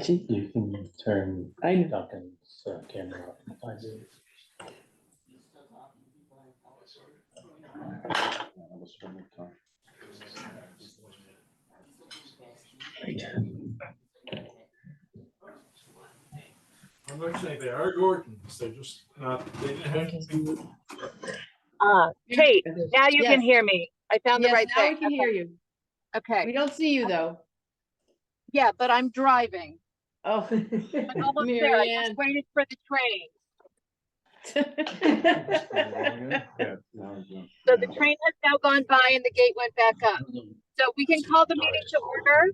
You can turn Duncan's camera off. Unfortunately, they are Gordons. They're just not. They didn't have. Kate, now you can hear me. I found the right now thing. we can hear you. Okay. We don't see you though. Yeah, but I'm driving. Oh, I'm almost there. I just waited for the train. So the train has now gone by and the gate went back up. So we can call the meeting to order.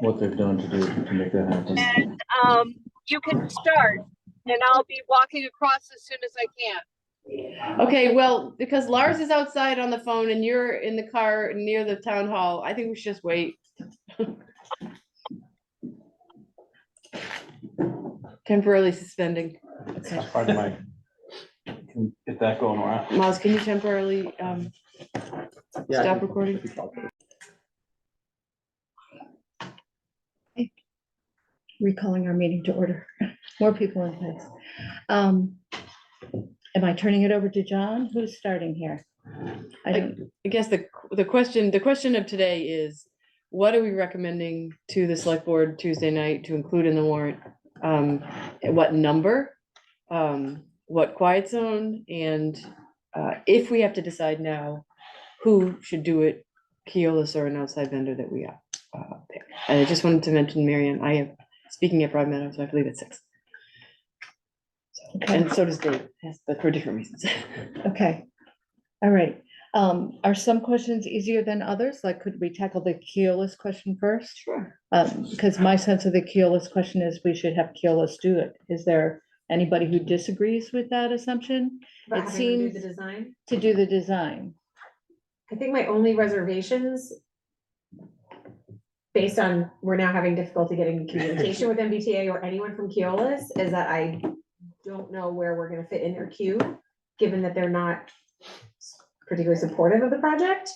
What they've done to do to make that happen. And you can start, and I'll be walking across as soon as I can. Okay, well, because Lars is outside on the phone and you're in the car near the town hall, I think we should just wait. Temporarily suspending. That's part of my. Can get that going around. Miles, can you temporarily stop recording? Recalling our meeting to order. More people in place. Am I turning it over to John? Who's starting here? I guess the question of today is, what are we recommending to the select board Tuesday night to include in the warrant? What number? What quiet zone? And if we have to decide now, who should do it, Keolis or an outside vendor that we pick? And I just wanted to mention, Miriam, I am speaking at Broad Meadow, so I believe it's 6. Okay. And so does Dave, yes, but for different reasons. Okay. All right. Are some questions easier than others? Like, could we tackle the Keolis question first? Sure. Because my sense of the Keolis question is we should have Keolis do it. Is there anybody who disagrees with that assumption? About It having to do seems the design. to do the design. I think my only reservations, based on we're now having difficulty getting communication with MBTA or anyone from Keolis, is that I don't know where we're gonna fit in their queue, given that they're not particularly supportive of the project.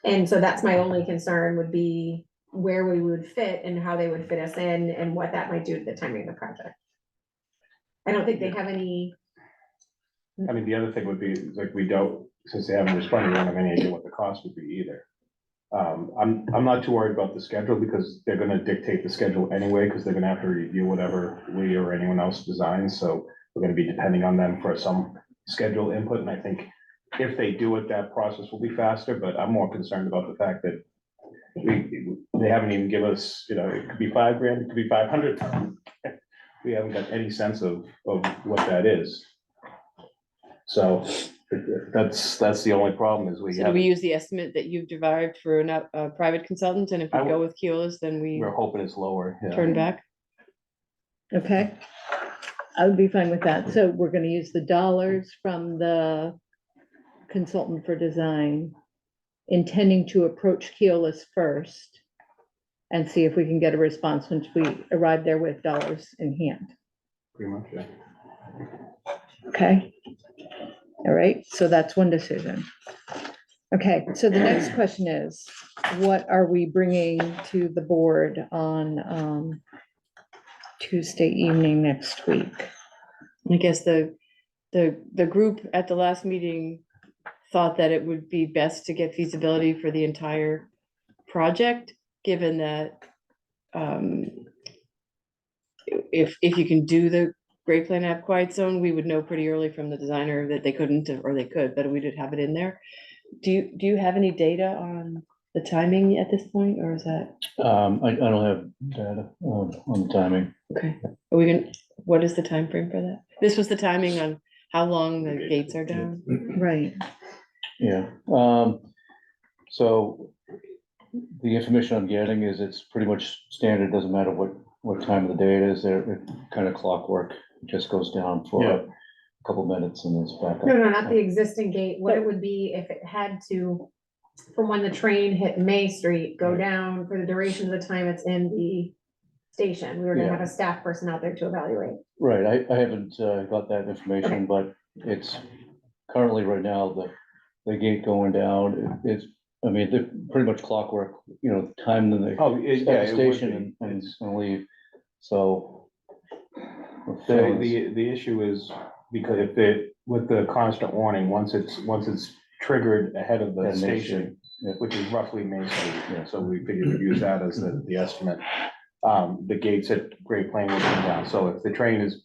And so that's my only concern, would be where we would fit and how they would fit us in and what that might do to the timing of the project. I don't think they have any. I mean, the other thing would be, like, we don't, since they haven't responded, we don't have any idea what the cost would be either. I'm not too worried about the schedule, because they're gonna dictate the schedule anyway, because they're gonna have to review whatever we or anyone else designs, so we're gonna be depending on them for some schedule input, and I think if they do it, that process will be faster, but I'm more concerned about the fact that they haven't even given us, it could be $5,000, it could be 500. We haven't got any sense of what that is. So that's the only problem, is So do we use the estimate that you've derived for a private consultant, and if we go with Keolis, then we're hoping it's lower. Yeah. turn back? Okay. I would be fine with that. So we're gonna use the dollars from the consultant for design, intending to approach Keolis first and see if we can get a response once we arrive there with dollars in hand. Pretty much, yeah. Okay. All right, so that's one decision. Okay, so the next question is, what are we bringing to the board on Tuesday evening next week? I guess the group at the last meeting thought that it would be best to get feasibility for the entire project, given that if you can do the Great Plain Ave Quiet Zone, we would know pretty early from the designer that they couldn't, or they could, but we did have it in there. Do you have any data on the timing at this point, or is that? I don't have data on the timing. Okay, are we gonna, what is the time frame for that? This was the timing on how long the gates are down? Right. Yeah, so the information I'm getting is it's pretty much standard, doesn't matter what time of the day it is, there, kind of clockwork, just goes down for Yeah. a couple minutes and it's back up. No, not the existing gate, what it would be if it had to, from when the train hit May Street, go down for the duration of the time it's in the station. We were gonna Yeah. have a staff person out there to evaluate. Right, I haven't got that information, Okay. but it's currently right now, the gate going down, it's, I mean, they're pretty much clockwork, you know, time then they Oh, at yeah, the it would station be. and leave, so. The issue is because if it, with the constant warning, once it's triggered ahead of the Yeah, Main station, yeah. which is roughly Main Street, Yeah. so we figured we'd use that as the estimate. The gates at Great Plain will come down, so if the train is,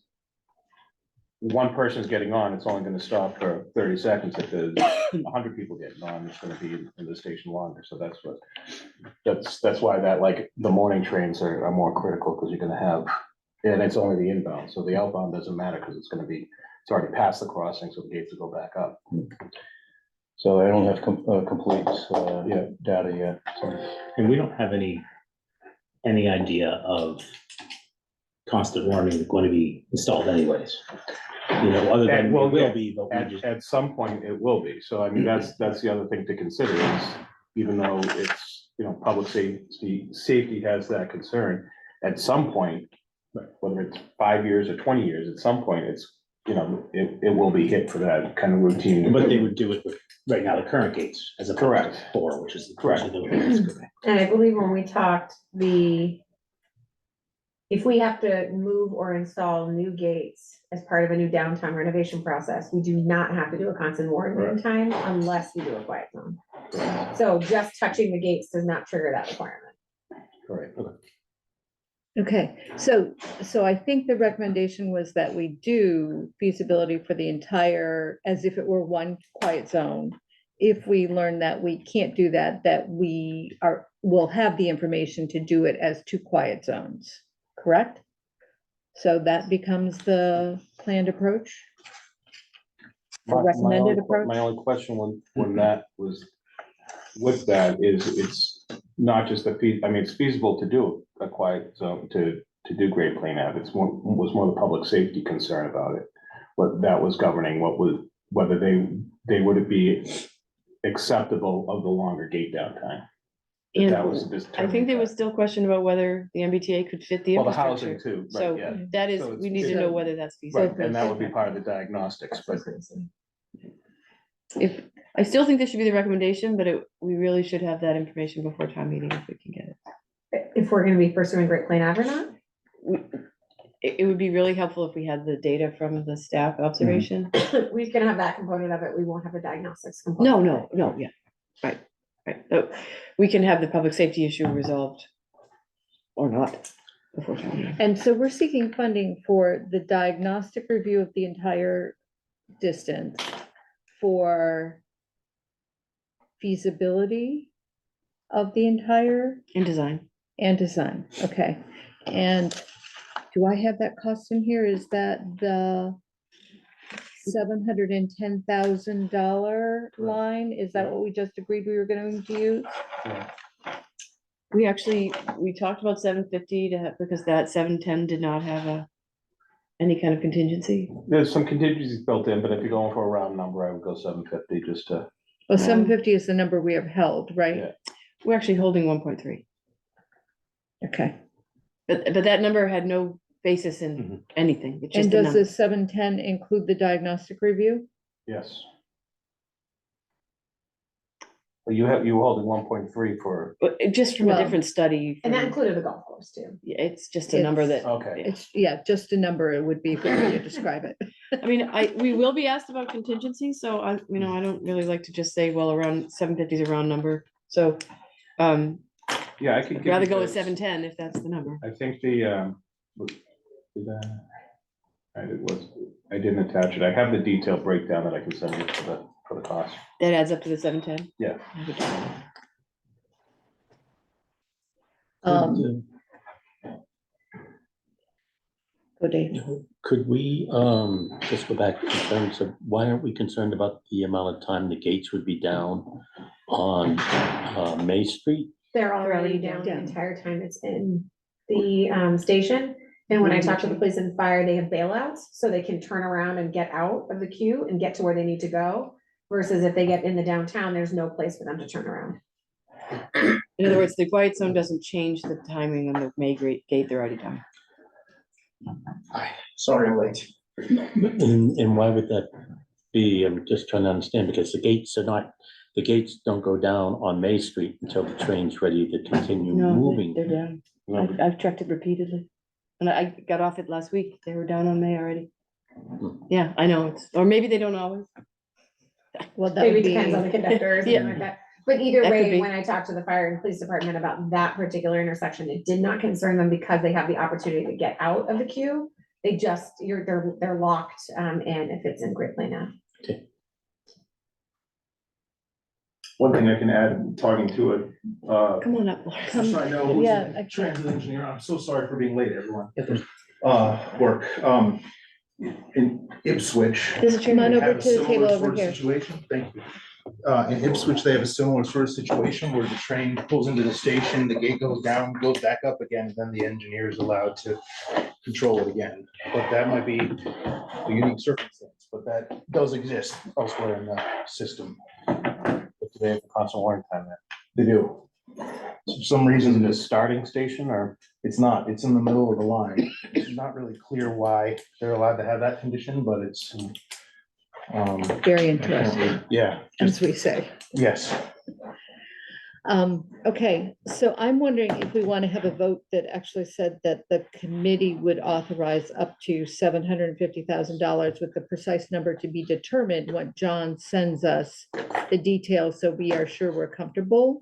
one person's getting on, it's only gonna stop for 30 seconds. If there's 100 people getting on, it's gonna be in the station longer, so that's why that, like, the morning trains are more critical, because you're gonna have, and it's only the inbound, so the outbound doesn't matter, because it's already past the crossing, so the gates will go back up. So I don't have complete, Yeah. data yet, so. And we don't have any idea of constant warning going to be installed anyways. You know, other than it Well, yeah, will be, but we just, At some point, it will be, so I mean, that's the other thing to consider is, even though it's, you know, public safety has that concern, at some point, whether it's 5 years or 20 years, at some point, it's, you know, it will be hit for that kind of routine. but they would do it with, right now, the current gates as a. Correct. Four, which is. Correct. And I believe when we talked, if we have to move or install new gates as part of a new downtown renovation process, we do not have to do a constant warning time unless we do a quiet zone. So just touching the gates does not trigger that requirement. Correct. Okay, so I think the recommendation was that we do feasibility for the entire, as if it were one quiet zone. If we learn that we can't do that, we'll have the information to do it as two quiet zones, correct? So that becomes the planned approach? The recommended approach? My only question when that was, with that is, it's not just I mean, it's feasible to do a quiet zone, to do Great Plain Ave. Was more the public safety concern about it. What that was governing, whether they would be acceptable of the longer gate downtime. And That was I think there was still question about whether the MBTA could fit the Well, the infrastructure. housing too, So right, yeah. that is, So it's- we need to know whether that's Right, feasible. and that would be part of the diagnostics, but If, I still think this should be the recommendation, but we really should have that information before town meeting if we can get it. If we're gonna be pursuing Great Plain Ave or not, It would be really helpful if we had the data from the staff observation. we can have that component of it, we won't have the diagnostics component. No, yeah, right. So we can have the public safety issue resolved or not before town meeting. And so we're seeking funding for the diagnostic review of the entire distance, for feasibility of the entire In design. and design, okay. And do I have that cost in here? Is that the $710,000 line? Is that what we just agreed we were going to use? We talked about 750 to have, because that 710 did not have any kind of contingency. there's some contingencies built in, but if you're going for a round number, I would go 750 just to. Well, 750 is the number we have held, right? Yeah. We're actually holding 1.3, Okay. but that number had no basis in anything. It's And just a does number. the 710 include the diagnostic review? Yes. Well, you were holding 1.3 for, But just from a Well, different study. And that from- included the golf course too. Yeah, it's just a number that, okay. It's, yeah, just a number, it would be for you to describe it. I mean, we will be asked about contingency, so I don't really like to just say, well, around 750 is a round number. So, Yeah, I could. I'd give rather you go with the- 710 if that's the number. I think I didn't attach it. I have the detailed breakdown that I can send you for the cost. That adds up to the 710? Yeah. Go Dave. Could we, just go back in terms of, why aren't we concerned about the amount of time the gates would be down on, May Street? They're already down the entire time it's in the station. And when I talked to the police and fire, they have bailouts, so they can turn around and get out of the queue and get to where they need to go. Versus if they get in the downtown, there's no place for them to turn around. In other words, the quiet zone doesn't change the timing on the May gate, they're already down. Sorry, I'm late. And why would that be, I'm just trying to understand, because the gates don't go down on May Street until the train's ready to continue No, moving. they're down. No, I've checked it repeatedly. And I got off it last week. They were down on May already. Hmm. Yeah, I know. Or maybe they don't always. Well, that Maybe would it depends on the be, conductor or Yeah. something like that. But either That could way, be. when I talked to the fire and police department about that particular intersection, it did not concern them because they have the opportunity to get out of the queue. They just, they're locked, and if it's in Great Plain Ave. One thing I can add, talking to it, Come on up, Laura. Come- So I know who's yeah, the I- transit engineer. I'm so sorry for being late, everyone. Work, in Ipswich. just come on they over have a to the similar table sort over of here. Situation, thank you. In Ipswich, they have a similar sort of situation where the train pulls into the station, the gate goes down, goes back up again, and then the engineer is allowed to control it again. But that might be a unique circumstance, but that does exist elsewhere in the system. they have constant warning time there. They do. For some Is reason, it a starting station or? it's not, it's in the middle of the line. It's not really clear why they're allowed to have that condition, but it's. Very interesting, Yeah, as we say. yes. Okay, so I'm wondering if we want to have a vote that actually said that the committee would authorize up to $750,000 with the precise number to be determined when John sends us the details, so we are sure we're comfortable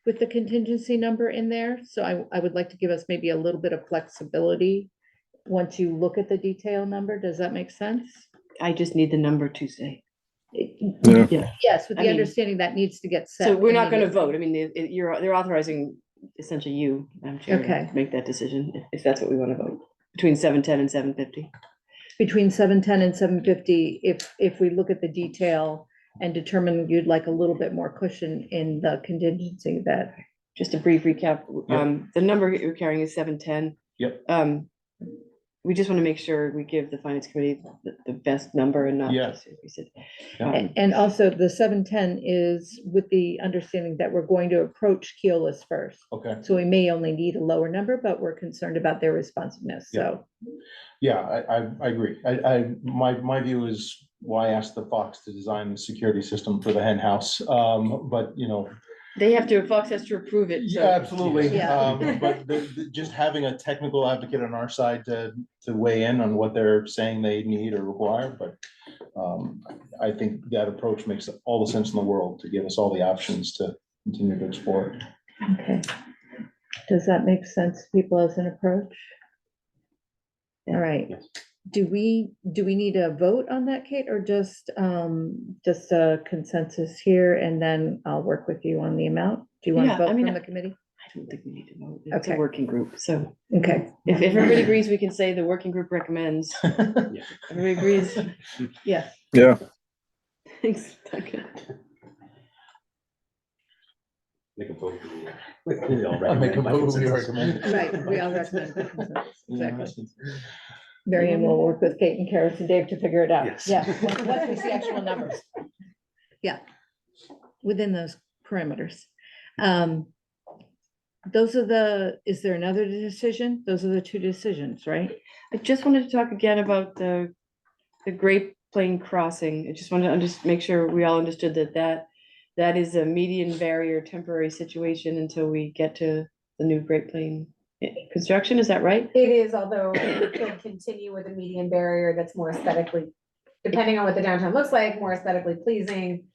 with the contingency number in there. So I would like to give us maybe a little bit of flexibility once you look at the detail number. Does that make sense? I just need the number Tuesday. Yeah. Yes, with I the mean, understanding that needs to get set. So we're not gonna immediately. vote. I mean, they're authorizing essentially you, Madam Chair, Okay. to make that decision, if that's what we want to vote, between 710 and 750. Between 710 and 750, if we look at the detail and determine you'd like a little bit more cushion in the contingency that, Just a brief recap, the number you're carrying is 710. Yep. We just want to make sure we give the finance committee the best number and not Yeah. just increase it. and also the 710 is with the understanding that we're going to approach Keolis first. Okay. So we may only need a lower number, but we're concerned about their responsiveness, so. Yeah, I agree. My view is why ask the Fox to design the security system for the hen house? But They have to, Fox has to approve it, so. yeah, absolutely. Yeah. But just having a technical advocate on our side to weigh in on what they're saying they need or require, but I think that approach makes all the sense in the world to give us all the options to continue to explore. Okay. Does that make sense to people as an approach? All right. Yes. Do we need a vote on that, Kate, or just a consensus here, and then I'll work with you on the amount? Do you want Yeah, to I vote mean, from the committee? I don't think we need to vote. It's a Okay. working group, so Okay, if everybody agrees, we can say the working group recommends. Everybody agrees? yeah, Thanks, Duncan. Make a vote. I'll make a vote, we recommend. right, we all recommend the consensus, exactly. Marion will work with Kate and Karis and Dave to figure it out. Yes. Yeah, once we see actual numbers. Yeah, within those parameters. Is there another decision? Those are the two decisions, right? I just wanted to talk again about the Great Plain crossing. I just wanted to make sure we all understood that is a median barrier temporary situation until we get to the new Great Plain construction. Is that right? It is, although we could continue with a median barrier that's more aesthetically, depending on what the downtown looks like, more aesthetically pleasing.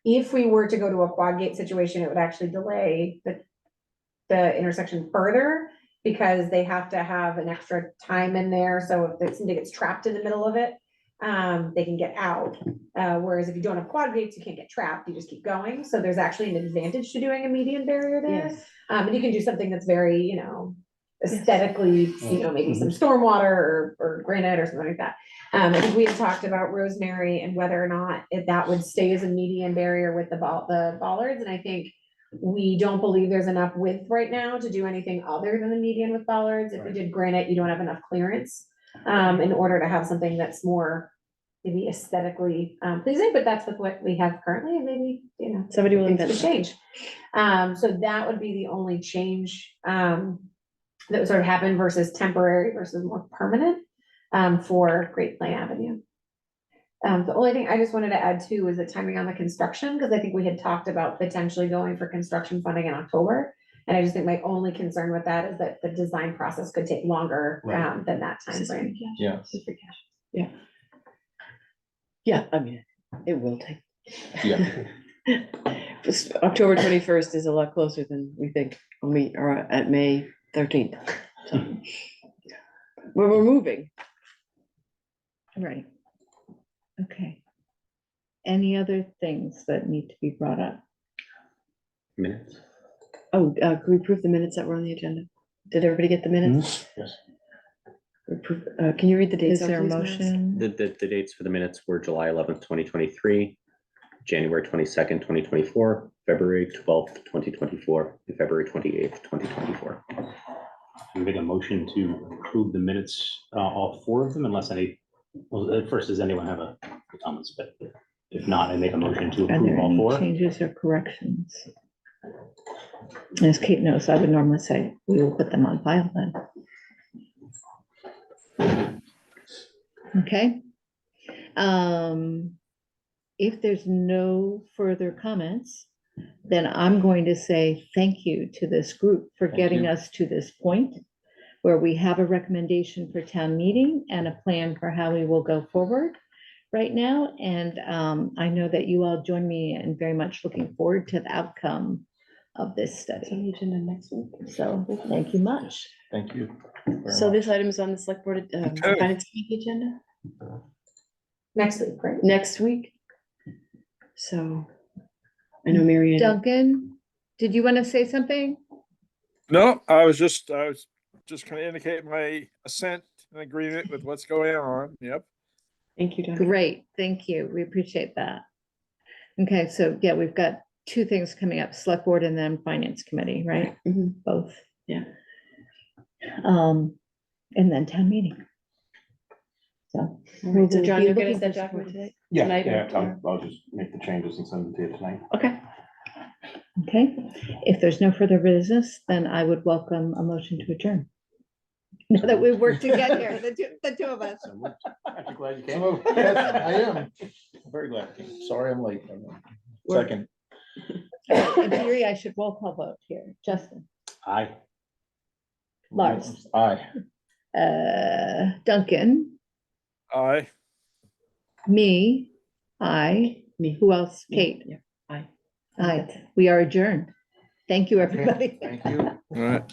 If we were to go to a quad gate situation, it would actually delay the intersection further because they have to have an extra time in there. So if somebody gets trapped in the middle of it, they can get out. Whereas if you don't have quad gates, you can't get trapped, you just keep going. So there's actually an advantage to doing a median barrier there. Yes. And you can do something that's very, aesthetically, maybe some stormwater or granite or something like that. I think we had talked about Rosemary and whether or not if that would stay as a median barrier with the bollards. And I think we don't believe there's enough width right now to do anything other than the median with bollards. If we did granite, you don't have enough clearance in order to have something that's more maybe aesthetically pleasing, but that's with what we have currently, and maybe, Somebody will things invent could that. change. So that would be the only change that would sort of happen versus temporary versus more permanent for Great Plain Avenue. The only thing I just wanted to add too was the timing on the construction, because I think we had talked about potentially going for construction funding in October. And I just think my only concern with that is that the design process could take longer, Right. than that Is this timeframe. free cash? Yeah. This is free cash. Yeah. Yeah, I mean, it will take. Yeah. October 21st is a lot closer than we think, when we are at May 13th. So, we're moving. Right. Okay. Any other things that need to be brought up? Minutes. Oh, can we prove the minutes that were on the agenda? Did everybody get the minutes? Yes. Can you read the dates? Is out, there a please, Max? motion? The dates for the minutes were July 11th, 2023, January 22nd, 2024, February 12th, 2024, and February 28th, 2024. I make a motion to approve the minutes, all four of them, unless any, well, at first, does anyone have a comments? But if not, I make a motion to Are approve there all any four. changes or corrections? As Kate knows, I would normally say we will put them on file then. Okay. If there's no further comments, then I'm going to say thank you to this group for Thank getting you. us to this point where we have a recommendation for town meeting and a plan for how we will go forward right now. And I know that you all join me and very much looking forward to the outcome of this It's on study. the agenda next week. So thank you much. Thank you. very So much. this item is on the select board, finance committee agenda Next week, right? next week. So I know Mary Ann. Duncan, did you want to say something? No, I was just gonna indicate my assent and agreement with what's going on. Yep. Thank you, Duncan. Great, thank you. We appreciate that. Okay, so yeah, we've got two things coming up, select board and then finance committee, right? Mhm. Both. Yeah. And then town meeting. So. All right, so we'll John, be you'll get looking us that for document support. today? Yeah, Tonight or yeah, tomorrow? I'll just make the changes and send it to you tonight. Okay. Okay, if there's no further business, then I would welcome a motion to adjourn. Now that we've worked to get here, the two of us. Actually, glad you came. So, yes, I am very glad. I came. Sorry I'm late. Second. In theory, I should roll call vote here. Justin, Aye. Lars, Aye. Duncan, Aye. me, I, Me. who else? Yeah, Kate. yeah. Aye. Aye, we are adjourned. Thank you, everybody. Thank you. All right.